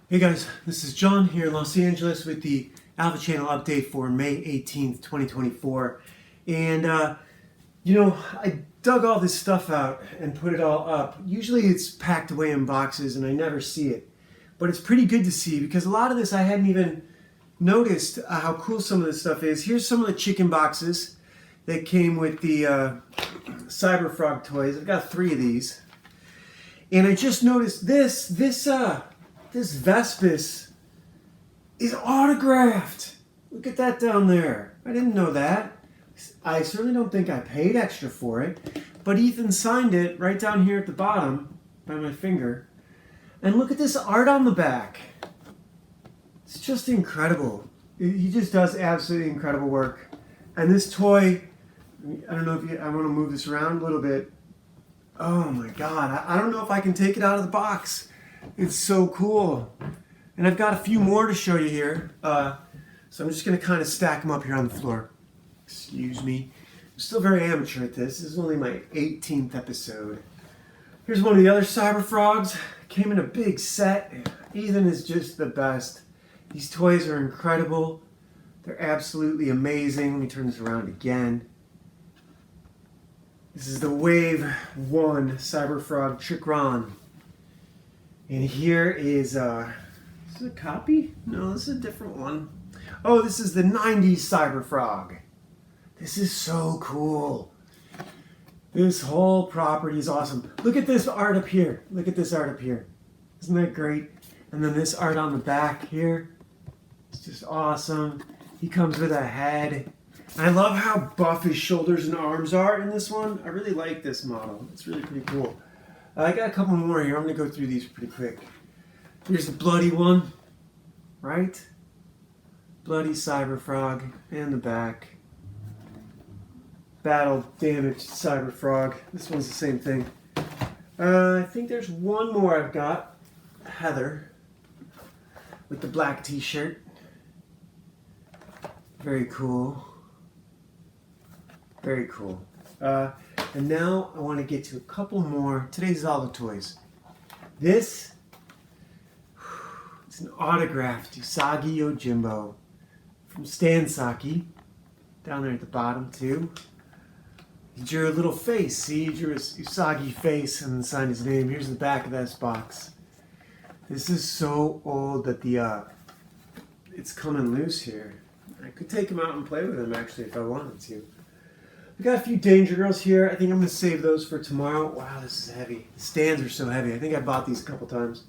Hey guys, this is John here in Los Angeles with the Alpha Channel update for May 18th, 2024. And, I dug all this stuff out and put it all up. Usually it's packed away in boxes and I never see it. But it's pretty good to see because a lot of this I hadn't even noticed how cool some of this stuff is. Here's some of the chicken boxes that came with the Cyber Frog toys. I've got 3 of these. And I just noticed this Vespis is autographed. Look at that down there. I didn't know that. I certainly don't think I paid extra for it, but Ethan signed it right down here at the bottom by my finger. And look at this art on the back. It's just incredible. He just does absolutely incredible work. And this toy, I don't know if I want to move this around a little bit. Oh my God, I don't know if I can take it out of the box. It's so cool. And I've got a few more to show you here. So I'm just going to kind of stack them up here on the floor. Excuse me. I'm still very amateur at this. This is only my 18th episode. Here's one of the other Cyber Frogs. Came in a big set. Ethan is just the best. These toys are incredible. They're absolutely amazing. Let me turn this around again. This is the Wave 1 Cyber Frog Chikron. And here is this is a copy? No, this is a different one. Oh, this is the 90s Cyber Frog. This is so cool. This whole property is awesome. Look at this art up here. Look at this art up here. Isn't that great? And then this art on the back here. It's just awesome. He comes with a head. I love how buff his shoulders and arms are in this one. I really like this model. It's really pretty cool. I got a couple more here. I'm going to go through these pretty quick. Here's the bloody one, right? Bloody Cyber Frog and the back. Battle damaged Cyber Frog. This one's the same thing. I think there's one more I've got. Heather with the black t-shirt. Very cool. Very cool. And now I want to get to a couple more. Today's all the toys. This, it's an autographed Usagi Yojimbo from Stan Saki. Down there at the bottom too. He drew a little face. See, he drew his Usagi face and signed his name. Here's the back of this box. This is so old that it's coming loose here. I could take him out and play with him actually if I wanted to. We got a few Danger Girls here. I think I'm going to save those for tomorrow. Wow, this is heavy. The stands are so heavy. I think I bought these a couple times.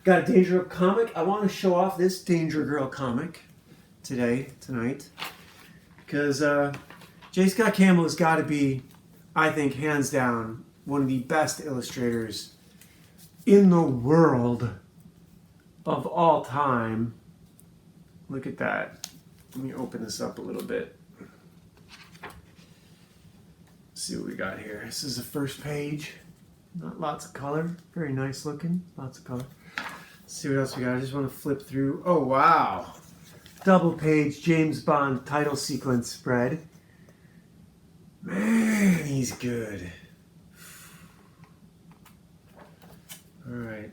Got a Danger Girl comic. I want to show off this Danger Girl comic tonight. Because J. Scott Campbell has got to be, I think, hands down, one of the best illustrators in the world of all time. Look at that. Let me open this up a little bit. See what we got here. This is the first page. Not lots of color. Very nice looking. Lots of color. Let's see what else we got. I just want to flip through. Oh, wow. Double page James Bond title sequence spread. Man, he's good. Alright.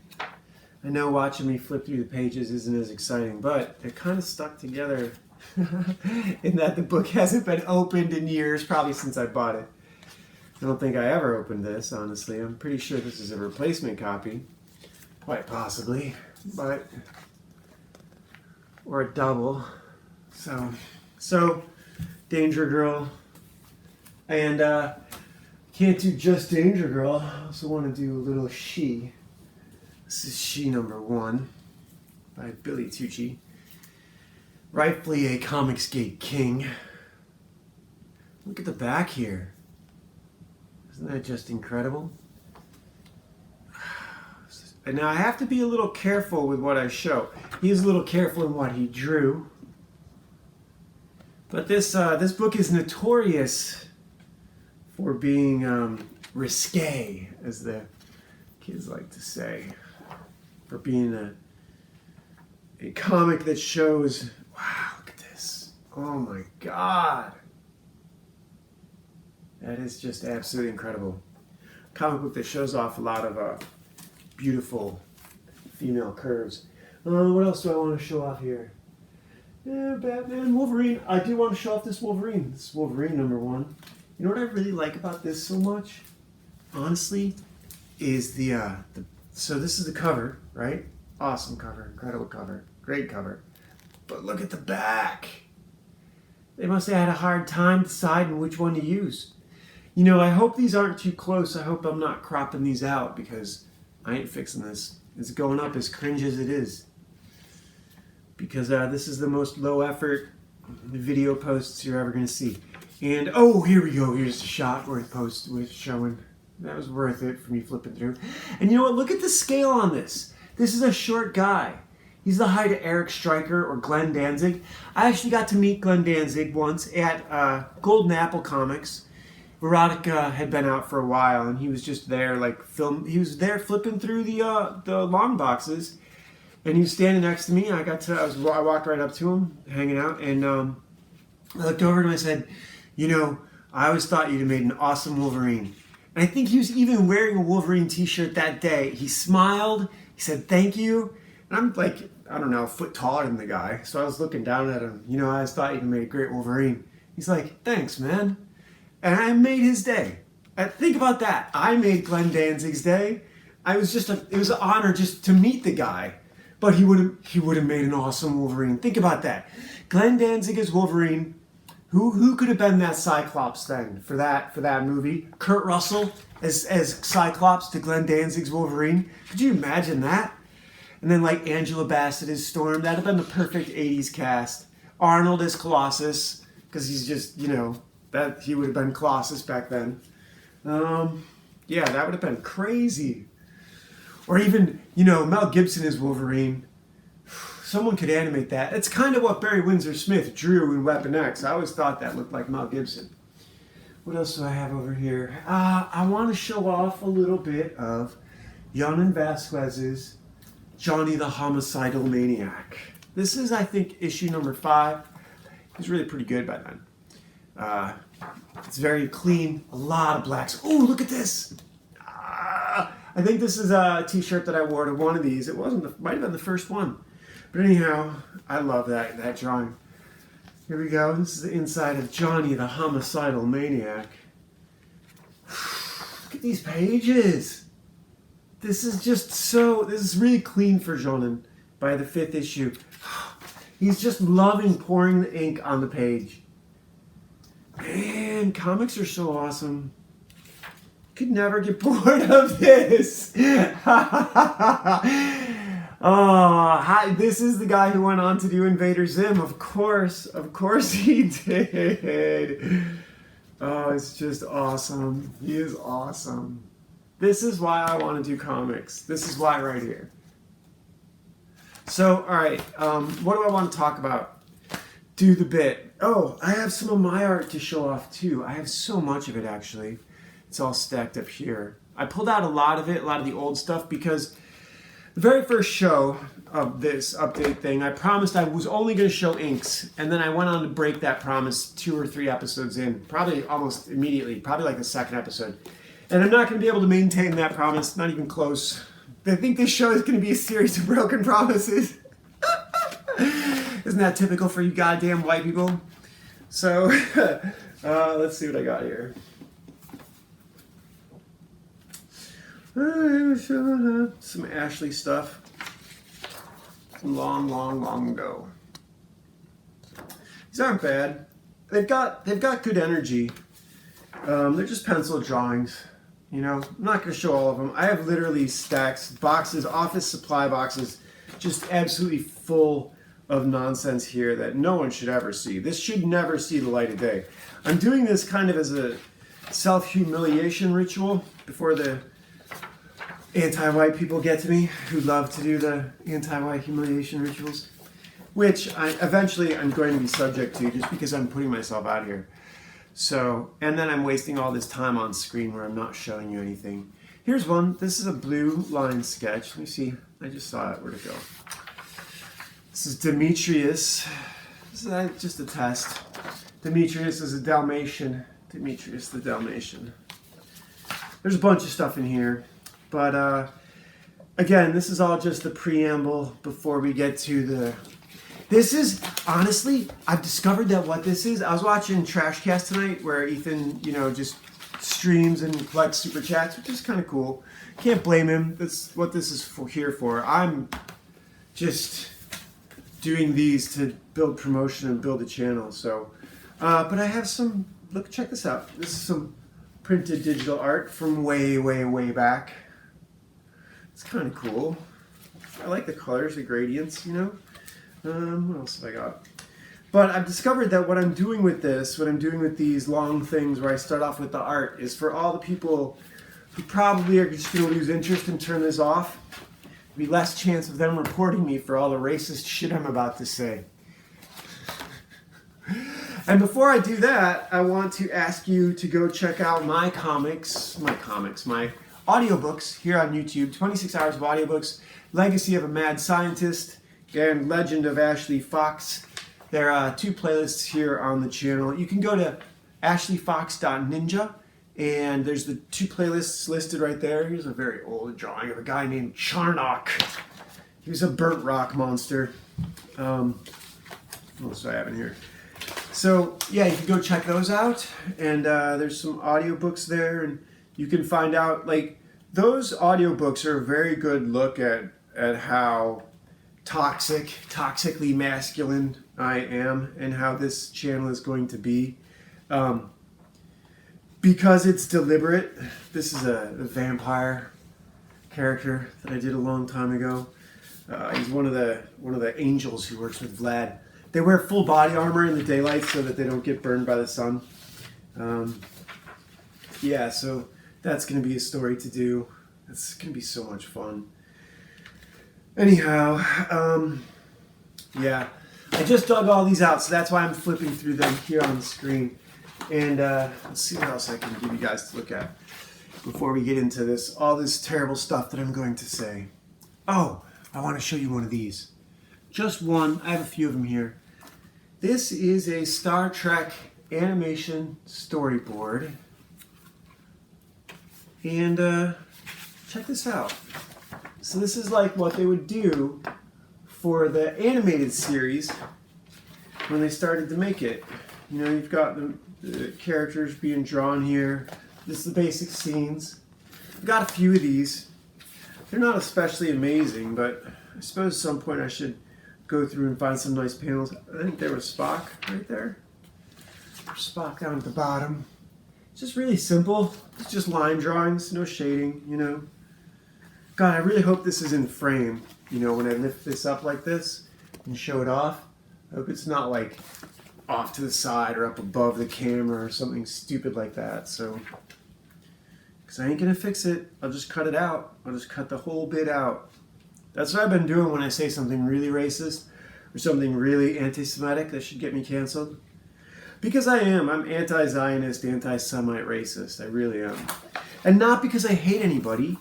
I know watching me flip through the pages isn't as exciting, but they're kind of stuck together in that the book hasn't been opened in years, probably since I bought it. I don't think I ever opened this, honestly. I'm pretty sure this is a replacement copy. Quite possibly, but... or a double. So Danger Girl. And can't do just Danger Girl. I also want to do a little She. This is She number 1 by Billy Tucci. Rightfully a Comicsgate king. Look at the back here. Isn't that just incredible? And now I have to be a little careful with what I show. He's a little careful in what he drew. But this book is notorious for being risque, as the kids like to say. For being a comic that shows, wow, look at this. Oh my God. That is just absolutely incredible. Comic book that shows off a lot of beautiful female curves. What else do I want to show off here? Yeah, Batman, Wolverine. I do want to show off this Wolverine. This is Wolverine #1. You know what I really like about this so much? Honestly, is so this is the cover, right? Awesome cover, incredible cover, great cover. But look at the back. They must have had a hard time deciding which one to use. You know, I hope these aren't too close. I hope I'm not cropping these out because I ain't fixing this. It's going up as cringe as it is. Because this is the most low effort video posts you're ever going to see. And oh, here we go. Here's a shot worth showing. That was worth it for me flipping through. And you know what? Look at the scale on this. This is a short guy. He's the height of Eric Stryker or Glenn Danzig. I actually got to meet Glenn Danzig once at Golden Apple Comics. Erotica had been out for a while, and he was just there, like He was there flipping through the long boxes, and he was standing next to me. I walked right up to him, hanging out, and I looked over at him. I said, "You know, I always thought you'd have made an awesome Wolverine." And I think he was even wearing a Wolverine T-shirt that day. He smiled. He said, "Thank you." And I'm like, I don't know, a foot taller than the guy. So I was looking down at him. You know, I always thought you'd have made a great Wolverine. He's like, "Thanks, man." And I made his day. Think about that. I made Glenn Danzig's day. It was an honor just to meet the guy. But he would have made an awesome Wolverine. Think about that. Glenn Danzig as Wolverine. Who could have been that Cyclops then for that movie? Kurt Russell as Cyclops to Glenn Danzig's Wolverine. Could you imagine that? And then like Angela Bassett as Storm. That'd have been the perfect 80s cast. Arnold as Colossus, because he's just, you know, that he would have been Colossus back then. Yeah, that would have been crazy. Or even, you know, Mel Gibson as Wolverine. Someone could animate that. It's kind of what Barry Windsor Smith drew in Weapon X. I always thought that looked like Mel Gibson. What else do I have over here? I want to show off a little bit of Yonan Vasquez's Johnny the Homicidal Maniac. This is, I think, issue #5. It's really pretty good by then. It's very clean, a lot of blacks. Oh, look at this! I think this is a T-shirt that I wore to one of these. It might have been the first one. But anyhow, I love that drawing. Here we go. This is the inside of Johnny the Homicidal Maniac. Look at these pages. This is really clean for Jonan by the 5th issue. He's just loving pouring the ink on the page. Man, comics are so awesome. Could never get bored of this. Oh, this is the guy who went on to do Invader Zim. Of course he did. Oh, it's just awesome. He is awesome. This is why I want to do comics. This is why right here. So, all right, what do I want to talk about? Do the bit. Oh, I have some of my art to show off too. I have so much of it actually. It's all stacked up here. I pulled out a lot of the old stuff, because the very first show of this update thing, I promised I was only going to show inks, and then I went on to break that promise 2 or 3 episodes in, probably almost immediately, probably like the 2nd episode. And I'm not going to be able to maintain that promise, not even close. I think this show is going to be a series of broken promises. Isn't that typical for you goddamn white people? So, let's see what I got here. Some Ashley stuff from long ago. These aren't bad. They've got good energy. They're just pencil drawings. You know, I'm not going to show all of them. I have literally stacks, boxes, office supply boxes, just absolutely full of nonsense here that no one should ever see. This should never see the light of day. I'm doing this kind of as a self-humiliation ritual before the anti-white people get to me, who love to do the anti-white humiliation rituals, which eventually I'm going to be subject to just because I'm putting myself out here. So, and then I'm wasting all this time on screen where I'm not showing you anything. Here's one. This is a blue line sketch. Let me see. I just saw it. Where'd it go? This is Demetrius. This is just a test. Demetrius is a Dalmatian. Demetrius the Dalmatian. There's a bunch of stuff in here. But again, this is all just the preamble before we get to the... This is, honestly, I've discovered that what this is, I was watching Trashcast tonight where Ethan, you know, just streams and collects super chats, which is kind of cool. Can't blame him. That's what this is here for. I'm just doing these to build promotion and build a channel. So, but I have some, look, check this out. This is some printed digital art from way, way, way back. It's kind of cool. I like the colors, the gradients, you know. What else have I got? But I've discovered that what I'm doing with this, what I'm doing with these long things where I start off with the art, is for all the people who probably are just going to lose interest and turn this off. There'll be less chance of them reporting me for all the racist shit I'm about to say. And before I do that, I want to ask you to go check out my audiobooks here on YouTube. 26 hours of audiobooks, Legacy of a Mad Scientist, and Legend of Ashley Fox. There are 2 playlists here on the channel. You can go to ashleyfox.ninja, and there's the 2 playlists listed right there. Here's a very old drawing of a guy named Charnock. He was a burnt rock monster. What else do I have in here? So, yeah, you can go check those out, and there's some audiobooks there, and you can find out, like, those audiobooks are a very good look at how toxically masculine I am and how this channel is going to be. Because it's deliberate. This is a vampire character that I did a long time ago. He's one of the angels who works with Vlad. They wear full body armor in the daylight so that they don't get burned by the sun. Yeah, so that's going to be a story to do. It's going to be so much fun. Anyhow, yeah, I just dug all these out, so that's why I'm flipping through them here on the screen. And let's see what else I can give you guys to look at before we get into this, all this terrible stuff that I'm going to say. Oh, I want to show you one of these. Just one. I have a few of them here. This is a Star Trek animation storyboard. And check this out. So this is like what they would do for the animated series when they started to make it. You know, you've got the characters being drawn here. This is the basic scenes. I've got a few of these. They're not especially amazing, but I suppose at some point I should go through and find some nice panels. I think there was Spock right there. Spock down at the bottom. It's just really simple. It's just line drawings, no shading, you know. God, I really hope this is in frame, you know, when I lift this up like this and show it off. I hope it's not like off to the side or up above the camera or something stupid like that. So, because I ain't gonna fix it. I'll just cut it out. I'll just cut the whole bit out. That's what I've been doing when I say something really racist or something really anti-Semitic that should get me canceled. Because I am. I'm anti-Zionist, anti-Semite racist. I really am. And not because I hate anybody.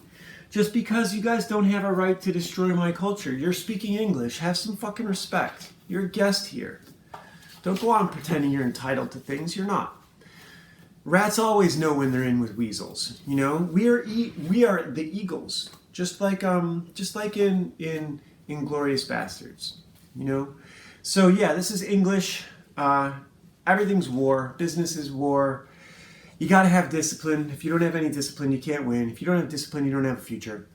Just because you guys don't have a right to destroy my culture. You're speaking English. Have some fucking respect. You're a guest here. Don't go on pretending you're entitled to things. You're not. Rats always know when they're in with weasels. You know, we are the eagles, just like in Inglourious Bastards. You know, so yeah, this is English. Everything's war. Business is war. You got to have discipline. If you don't have any discipline, you can't win. If you don't have discipline, you don't have a future.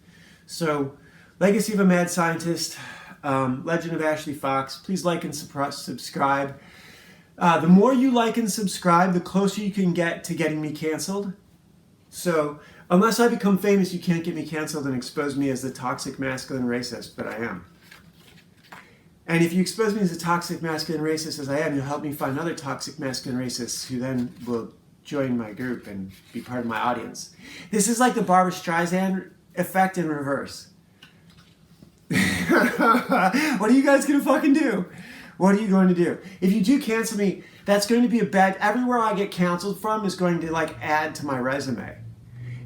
So, Legacy of a Mad Scientist, Legend of Ashley Fox. Please like and subscribe. The more you like and subscribe, the closer you can get to getting me canceled. So, unless I become famous, you can't get me canceled and expose me as the toxic masculine racist that I am. And if you expose me as a toxic masculine racist as I am, you'll help me find other toxic masculine racists who then will join my group and be part of my audience. This is like the Barbra Streisand effect in reverse. What are you guys gonna fucking do? What are you going to do? If you do cancel me, that's going to be a bad... Everywhere I get canceled from is going to like add to my resume.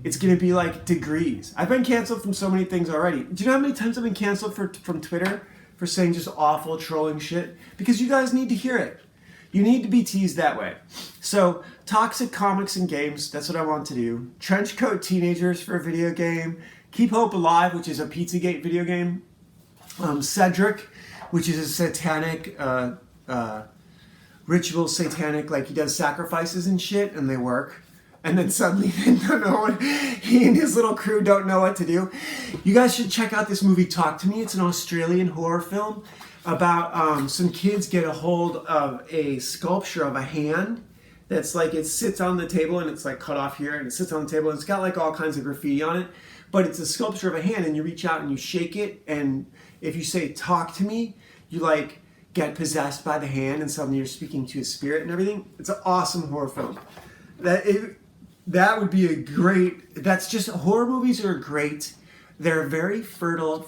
It's going to be like degrees. I've been canceled from so many things already. Do you know how many times I've been canceled from Twitter for saying just awful trolling shit? Because you guys need to hear it. You need to be teased that way. So, toxic comics and games, that's what I want to do. Trenchcoat teenagers for a video game. Keep Hope Alive, which is a Pizzagate video game. Cedric, which is a satanic ritual, satanic, like he does sacrifices and shit, and they work. And then suddenly he and his little crew don't know what to do. You guys should check out this movie, Talk to Me. It's an Australian horror film about some kids get a hold of a sculpture of a hand that's like, it sits on the table and it's like cut off here, and it sits on the table and it's got like all kinds of graffiti on it. But it's a sculpture of a hand, and you reach out and you shake it, and if you say talk to me, you like get possessed by the hand and suddenly you're speaking to a spirit and everything. It's an awesome horror film. That would be a great, that's just, horror movies are great. They're very fertile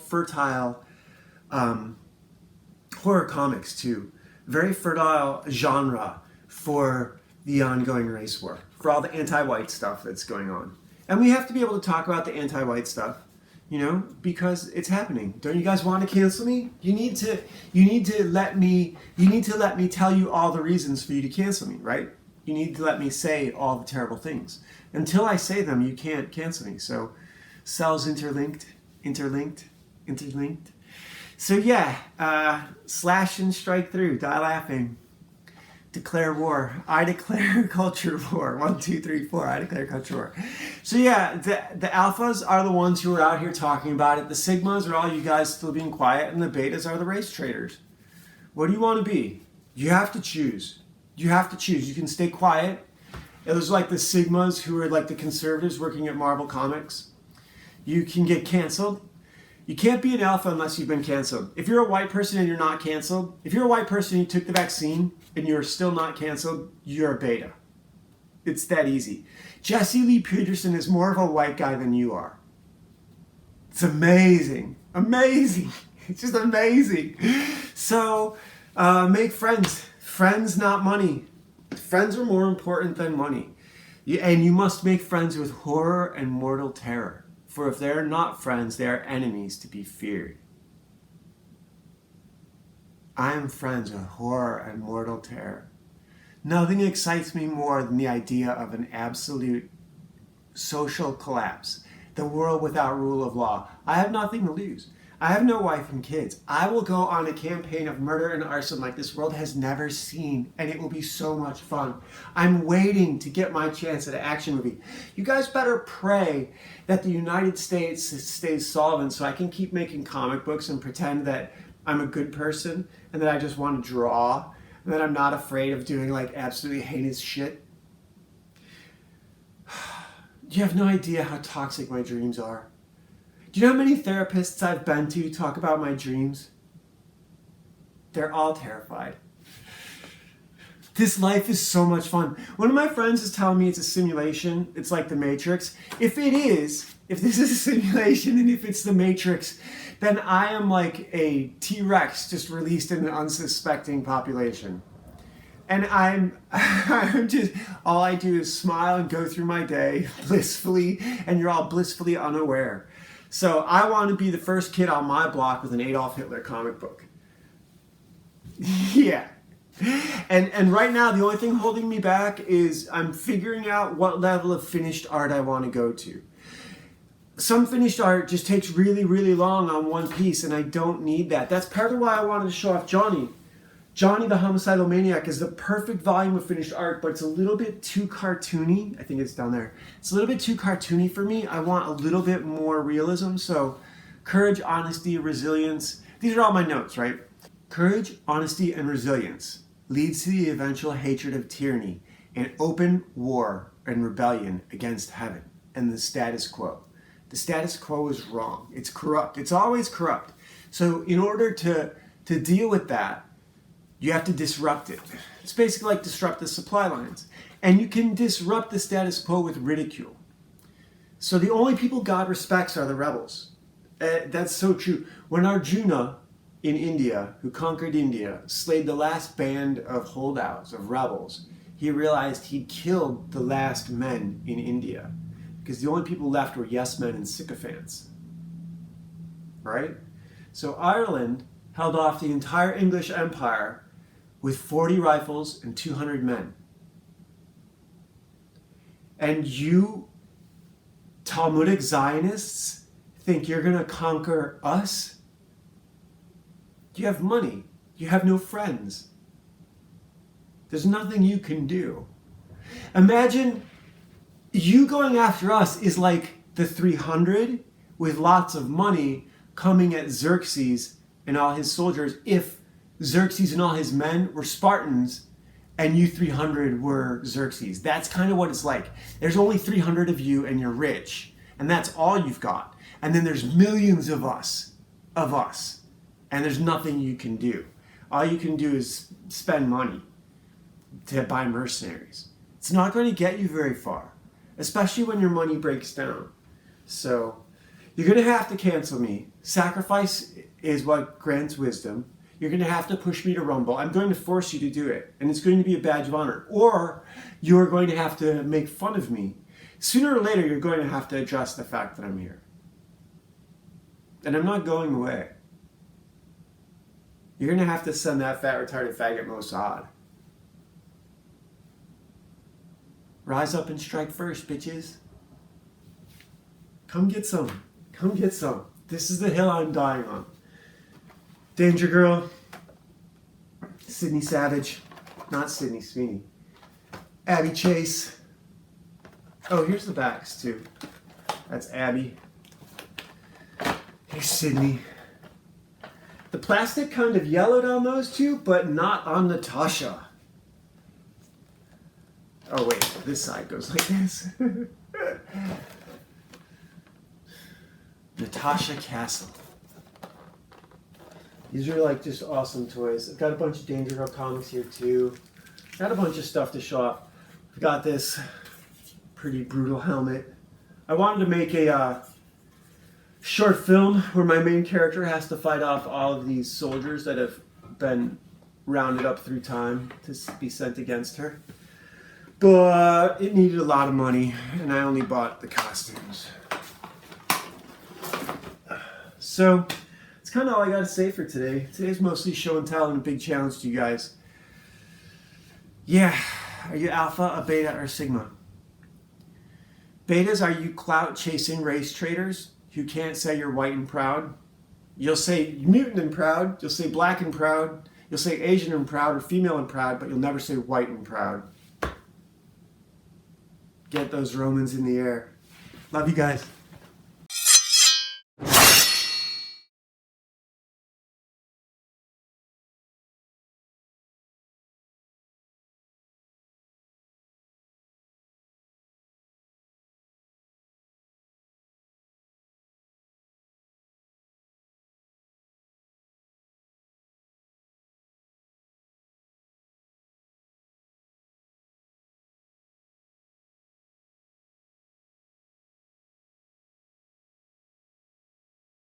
horror comics too. Very fertile genre for the ongoing race war, for all the anti-white stuff that's going on. And we have to be able to talk about the anti-white stuff, you know, because it's happening. Don't you guys want to cancel me? You need to let me tell you all the reasons for you to cancel me, right? You need to let me say all the terrible things. Until I say them, you can't cancel me. So cells interlinked. So yeah, slash and strike through, die laughing. Declare war. I declare culture war. 1, 2, 3, 4. I declare culture war. So yeah, the alphas are the ones who are out here talking about it. The sigmas are all you guys still being quiet, and the betas are the race traders. What do you want to be? You have to choose. You have to choose. You can stay quiet. There's like the sigmas who are like the conservatives working at Marvel Comics. You can get canceled. You can't be an alpha unless you've been canceled. If you're a white person and you're not canceled, if you're a white person and you took the vaccine and you're still not canceled, you're a beta. It's that easy. Jesse Lee Peterson is more of a white guy than you are. It's amazing. Amazing. It's just amazing. So make friends. Friends, not money. Friends are more important than money. And you must make friends with horror and mortal terror. For if they are not friends, they are enemies to be feared. I am friends with horror and mortal terror. Nothing excites me more than the idea of an absolute social collapse. The world without rule of law. I have nothing to lose. I have no wife and kids. I will go on a campaign of murder and arson like this world has never seen, and it will be so much fun. I'm waiting to get my chance at an action movie. You guys better pray that the United States stays solvent so I can keep making comic books and pretend that I'm a good person and that I just want to draw and that I'm not afraid of doing like absolutely heinous shit. You have no idea how toxic my dreams are. Do you know how many therapists I've been to talk about my dreams? They're all terrified. This life is so much fun. One of my friends is telling me it's a simulation. It's like the Matrix. If this is a simulation and if it's the Matrix, then I am like a T-Rex just released in an unsuspecting population. And I'm just, all I do is smile and go through my day blissfully, and you're all blissfully unaware. So I want to be the first kid on my block with an Adolf Hitler comic book. Yeah. And right now, the only thing holding me back is I'm figuring out what level of finished art I want to go to. Some finished art just takes really, really long on one piece, and I don't need that. That's part of why I wanted to show off Johnny. Johnny the Homicidal Maniac is the perfect volume of finished art, but it's a little bit too cartoony. I think it's down there. It's a little bit too cartoony for me. I want a little bit more realism. So courage, honesty, resilience. These are all my notes, right? Courage, honesty, and resilience leads to the eventual hatred of tyranny and open war and rebellion against heaven and the status quo. The status quo is wrong. It's corrupt. It's always corrupt. So in order to deal with that, you have to disrupt it. It's basically like disrupt the supply lines. And you can disrupt the status quo with ridicule. So the only people God respects are the rebels. That's so true. When Arjuna in India, who conquered India, slayed the last band of holdouts, of rebels, he realized he'd killed the last men in India. Because the only people left were yes men and sycophants. Right? So Ireland held off the entire English Empire with 40 rifles and 200 men. And you Talmudic Zionists think you're going to conquer us? You have money. You have no friends. There's nothing you can do. Imagine you going after us is like the 300 with lots of money coming at Xerxes and all his soldiers if Xerxes and all his men were Spartans and you 300 were Xerxes. That's kind of what it's like. There's only 300 of you and you're rich, and that's all you've got. And then there's millions of us, and there's nothing you can do. All you can do is spend money to buy mercenaries. It's not going to get you very far, especially when your money breaks down. So you're going to have to cancel me. Sacrifice is what grants wisdom. You're going to have to push me to Rumble. I'm going to force you to do it, and it's going to be a badge of honor. Or you're going to have to make fun of me. Sooner or later, you're going to have to address the fact that I'm here. And I'm not going away. You're going to have to send that fat, retarded faggot Mossad. Rise up and strike first, bitches. Come get some. Come get some. This is the hill I'm dying on. Danger Girl. Sydney Savage. Not Sydney Sweeney. Abby Chase. Oh, here's the backs, too. That's Abby. Here's Sydney. The plastic kind of yellowed on those two, but not on Natasha. Oh, wait. This side goes like this. Natasha Castle. These are like just awesome toys. I've got a bunch of Danger Girl comics here too. Got a bunch of stuff to show off. I've got this pretty brutal helmet. I wanted to make a short film where my main character has to fight off all of these soldiers that have been rounded up through time to be sent against her. But it needed a lot of money, and I only bought the costumes. So that's kind of all I got to say for today. Today's mostly show and tell and a big challenge to you guys. Yeah, are you alpha, a beta, or sigma? Betas, are you clout-chasing race traders who can't say you're white and proud? You'll say mutant and proud, you'll say black and proud, you'll say Asian and proud, or female and proud, but you'll never say white and proud. Get those Romans in the air. Love you guys.